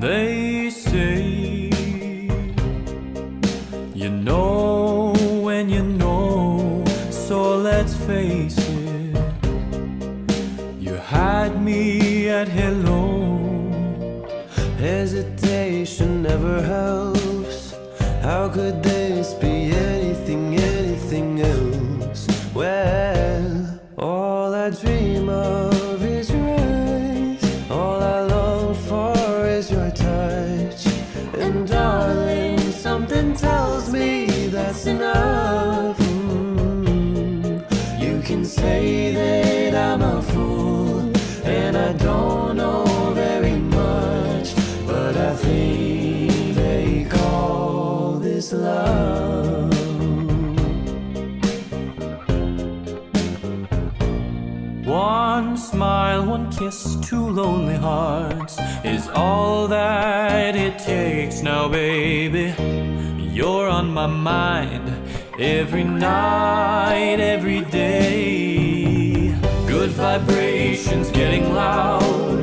They say you know when you know, so let's face it. You had me at hello. Hesitation never helps. How could this be anything else? Well, all I dream of is your eyes. All I long for is your touch. And darling, something tells me that's enough. You can say that I'm a fool, and I don't know very much, but I think they call this love. One smile, one kiss, two lonely hearts is all that it takes now, baby. You're on my mind every night, every day. Good vibrations getting loud.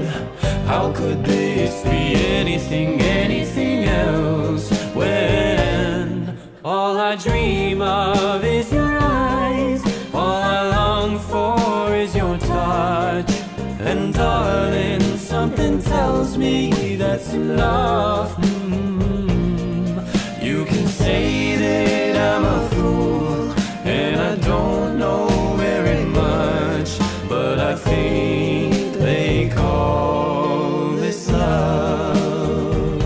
How could this be anything else? When all I dream of is your eyes, all I long for is your touch. And darling, something tells me that's enough. You can say that I'm a fool, and I don't know very much, but I think they call this love.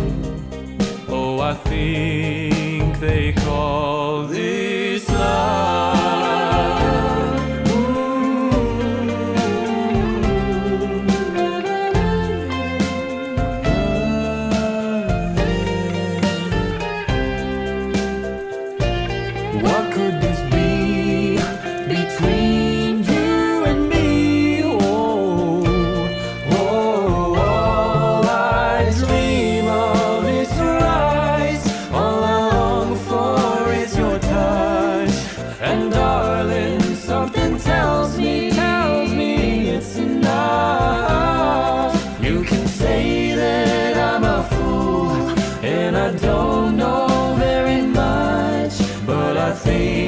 Oh, I think they call this love. What could this be between you and me? Oh, all I dream of is your eyes. All I long for is your touch. And darling, something tells me it's enough. You can say that I'm a fool, and I don't know very much, but I think